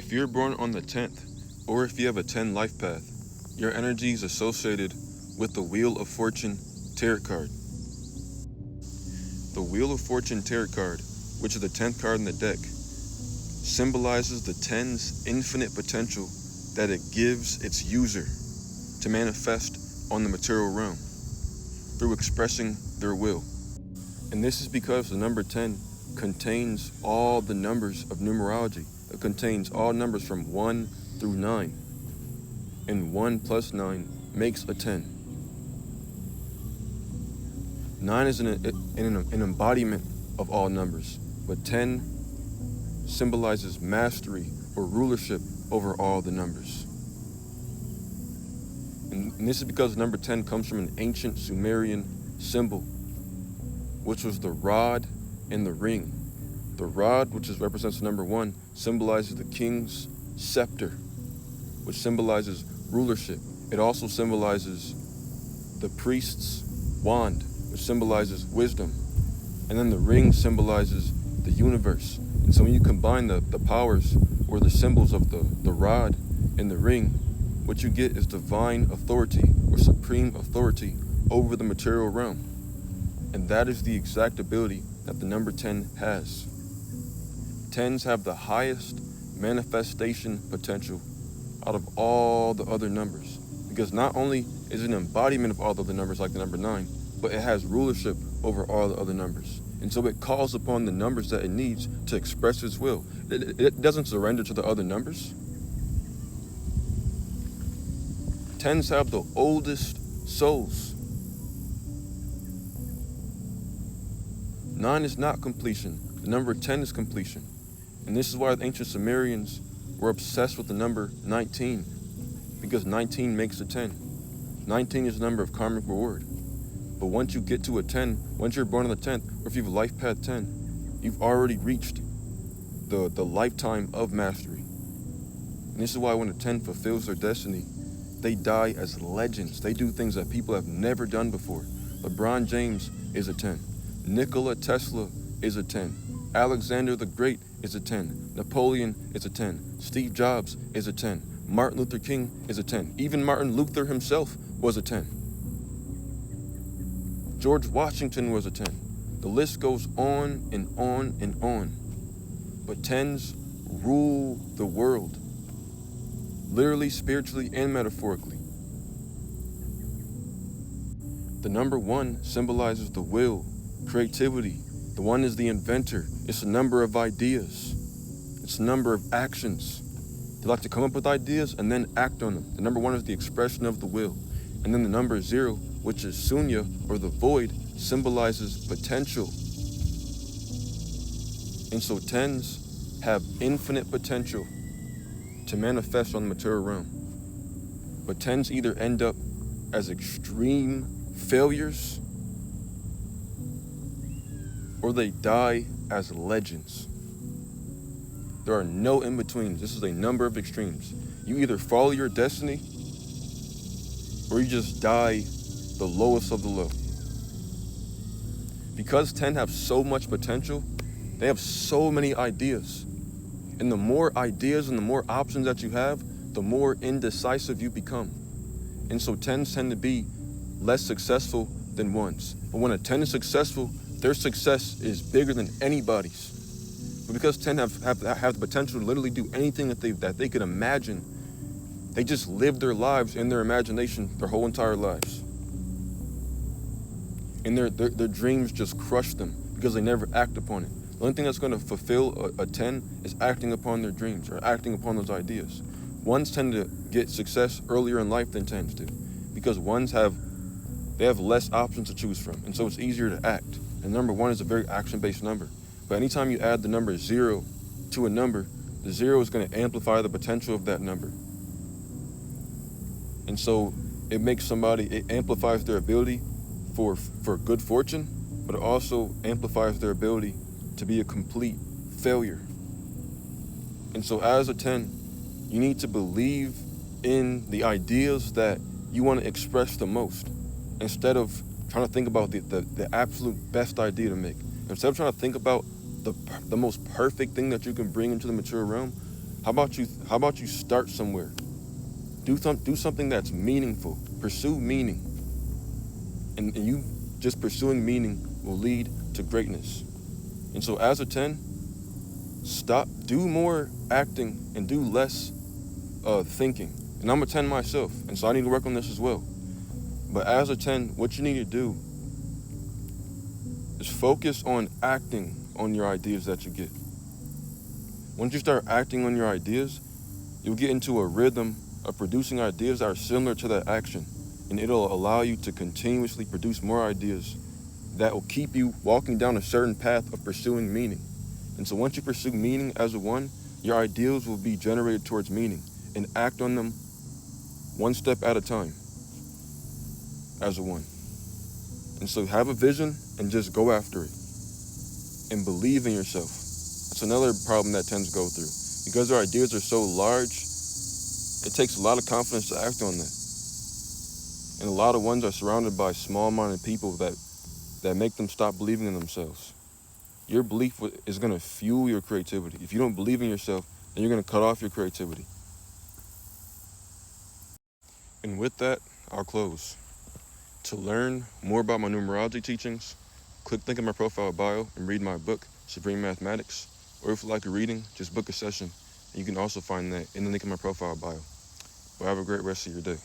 If you're born on the 10th, or if you have a 10 life path, your energy is associated with the Wheel of Fortune tarot card. The Wheel of Fortune tarot card, which is the 10th card in the deck, symbolizes the 10's infinite potential that it gives its user to manifest on the material realm through expressing their will. And this is because the number 10 contains all the numbers of numerology. It contains all numbers from 1 through 9. And 1 plus 9 makes a 10. 9 is an embodiment of all numbers, but 10 symbolizes mastery or rulership over all the numbers. And this is because number 10 comes from an ancient Sumerian symbol, which was the rod and the ring. The rod, which represents the number 1, symbolizes the king's scepter, which symbolizes rulership. It also symbolizes the priest's wand, which symbolizes wisdom. And then the ring symbolizes the universe. And so when you combine the powers or the symbols of the rod and the ring, what you get is divine authority or supreme authority over the material realm. And that is the exact ability that the number 10 has. 10s have the highest manifestation potential out of all the other numbers, because not only is it an embodiment of all the other numbers like the number 9, but it has rulership over all the other numbers. And so it calls upon the numbers that it needs to express its will. It doesn't surrender to the other numbers. 10s have the oldest souls. 9 is not completion. The number 10 is completion. And this is why the ancient Sumerians were obsessed with the number 19, because 19 makes a 10. 19 is the number of karmic reward. But once you get to a 10, once you're born on the 10th, or if you have life path 10, you've already reached the lifetime of mastery. And this is why when a 10 fulfills their destiny, they die as legends. They do things that people have never done before. LeBron James is a 10. Nikola Tesla is a 10. Alexander the Great is a 10. Napoleon is a 10. Steve Jobs is a 10. Martin Luther King is a 10. Even Martin Luther himself was a 10. George Washington was a 10. The list goes on and on and on. But 10s rule the world, literally, spiritually, and metaphorically. The number 1 symbolizes the will, creativity. The 1 is the inventor. It's a number of ideas. It's a number of actions. They like to come up with ideas and then act on them. The number 1 is the expression of the will. And then the number 0, which is Sunya, or the void, symbolizes potential. And so 10s have infinite potential to manifest on the material realm. But 10s either end up as extreme failures, or they die as legends. There are no in-betweens. This is a number of extremes. You either follow your destiny, or you just die the lowest of the low. Because 10 have so much potential, they have so many ideas. And the more ideas and the more options that you have, the more indecisive you become. And so 10s tend to be less successful than 1s. But when a 10 is successful, their success is bigger than anybody's. But because 10 have the potential to literally do anything that they could imagine, they just live their lives in their imagination their whole entire lives. And their dreams just crush them because they never act upon it. The only thing that's going to fulfill a 10 is acting upon their dreams or acting upon those ideas. 1s tend to get success earlier in life than 10s do, because 1s have less options to choose from, and so it's easier to act. And number 1 is a very action-based number. But anytime you add the number 0 to a number, the 0 is going to amplify the potential of that number. And so it amplifies their ability for good fortune, but it also amplifies their ability to be a complete failure. And so as a 10, you need to believe in the ideas that you want to express the most, instead of trying to think about the absolute best idea to make. Instead of trying to think about the most perfect thing that you can bring into the material realm, How about you start somewhere? Do something that's meaningful. Pursue meaning. And you just pursuing meaning will lead to greatness. And so as a 10, do more acting and do less thinking. And I'm a 10 myself, and so I need to work on this as well. But as a 10, what you need to do is focus on acting on your ideas that you get. Once you start acting on your ideas, you'll get into a rhythm of producing ideas that are similar to that action. And it'll allow you to continuously produce more ideas that will keep you walking down a certain path of pursuing meaning. And so once you pursue meaning as a 1, your ideals will be generated towards meaning, and act on them one step at a time as a 1. And so have a vision and just go after it. And believe in yourself. That's another problem that 10s go through. Because their ideas are so large, it takes a lot of confidence to act on that. And a lot of 1s are surrounded by small-minded people that make them stop believing in themselves. Your belief is going to fuel your creativity. If you don't believe in yourself, then you're going to cut off your creativity. And with that, I'll close. To learn more about my numerology teachings, click the link in my profile bio and read my book, Supreme Mathematics. Or if you like a reading, just book a session. And you can also find that in the link in my profile bio. Well, have a great rest of your day.